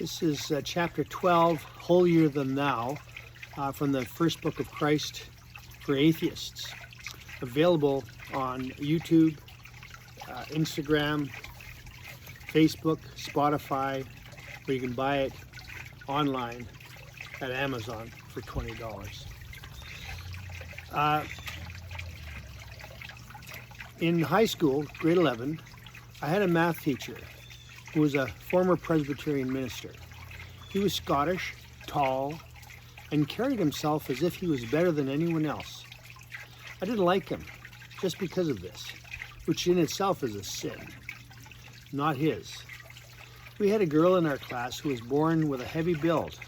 This is chapter 12, Holier Than Thou, from the first book of Christ for Atheists. Available on YouTube, Instagram, Facebook, Spotify, where you can buy it online at Amazon for $20. In high school, grade 11, I had a math teacher who was a former Presbyterian minister. He was Scottish, tall, and carried himself as if he was better than anyone else. I didn't like him just because of this, which in itself is a sin, not his. We had a girl in our class who was born with a heavy build.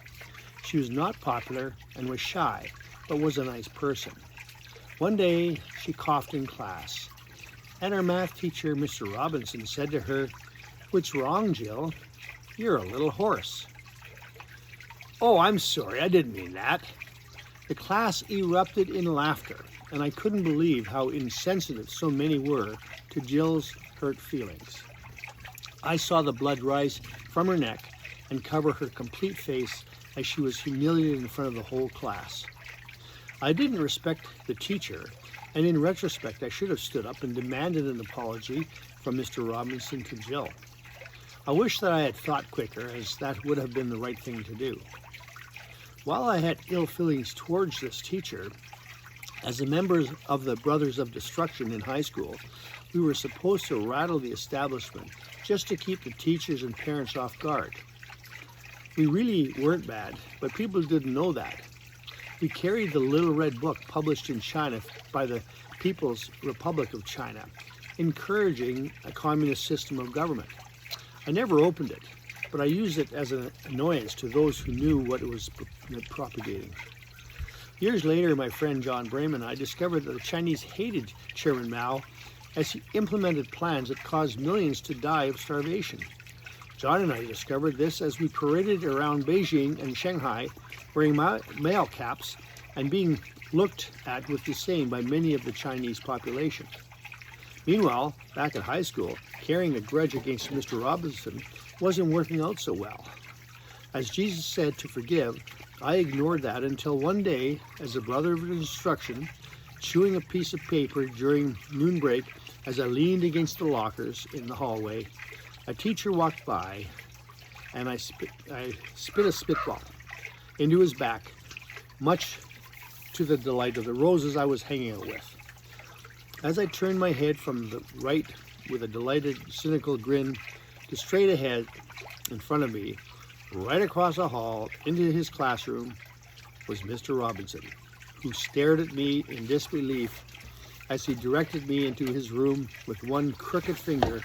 She was not popular and was shy, but was a nice person. One day, she coughed in class, and our math teacher, Mr. Robinson, said to her, "What's wrong, Jill? You're a little hoarse." "Oh, I'm sorry, I didn't mean that." The class erupted in laughter, and I couldn't believe how insensitive so many were to Jill's hurt feelings. I saw the blood rise from her neck and cover her complete face as she was humiliated in front of the whole class. I didn't respect the teacher, and in retrospect, I should have stood up and demanded an apology from Mr. Robinson to Jill. I wish that I had thought quicker, as that would have been the right thing to do. While I had ill feelings towards this teacher, as the members of the Brothers of Destruction in high school, we were supposed to rattle the establishment just to keep the teachers and parents off guard. We really weren't bad, but people didn't know that. We carried the Little Red Book published in China by the People's Republic of China, encouraging a communist system of government. I never opened it, but I used it as an annoyance to those who knew what it was propagating. Years later, my friend John Brayman and I discovered that the Chinese hated Chairman Mao as he implemented plans that caused millions to die of starvation. John and I discovered this as we paraded around Beijing and Shanghai wearing Mao caps and being looked at with disdain by many of the Chinese population. Meanwhile, back at high school, carrying a grudge against Mr. Robinson wasn't working out so well. As Jesus said to forgive, I ignored that until one day, as a brother of instruction, chewing a piece of paper during noon break as I leaned against the lockers in the hallway, a teacher walked by and I spit a spitball into his back, much to the delight of the roses I was hanging out with. As I turned my head from the right with a delighted, cynical grin to straight ahead in front of me, right across the hall into his classroom, was Mr. Robinson, who stared at me in disbelief as he directed me into his room with one crooked finger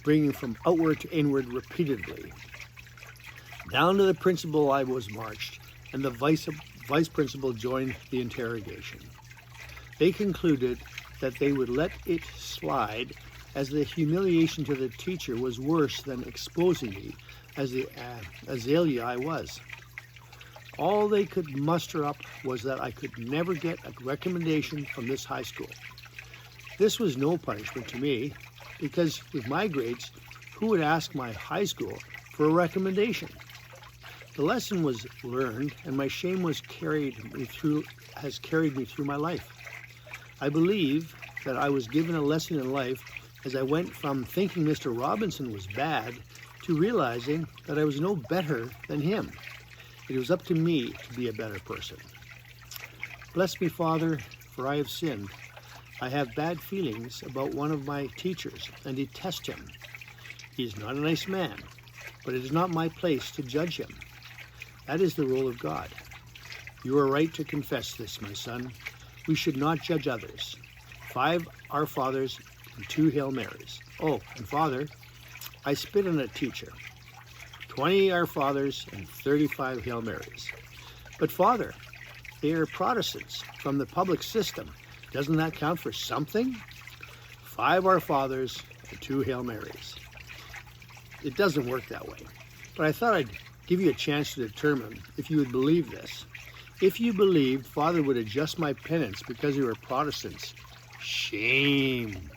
bringing from outward to inward repeatedly. Down to the principal I was marched, and the vice principal joined the interrogation. They concluded that they would let it slide, as the humiliation to the teacher was worse than exposing me as the azalea I was. All they could muster up was that I could never get a recommendation from this high school. This was no punishment to me, because with my grades, who would ask my high school for a recommendation? The lesson was learned, and my shame has carried me through my life. I believe that I was given a lesson in life as I went from thinking Mr. Robinson was bad to realizing that I was no better than him. It was up to me to be a better person. Bless me, Father, for I have sinned. I have bad feelings about one of my teachers and detest him. He is not a nice man, but it is not my place to judge him. That is the role of God. You are right to confess this, my son. We should not judge others. 5 Our Fathers and 2 Hail Marys. Oh, and Father, I spit on a teacher. 20 Our Fathers and 35 Hail Marys. But Father, they are Protestants from the public system. Doesn't that count for something? 5 Our Fathers and 2 Hail Marys. It doesn't work that way. But I thought I'd give you a chance to determine if you would believe this. If you believed Father would adjust my penance because you were Protestants, shame.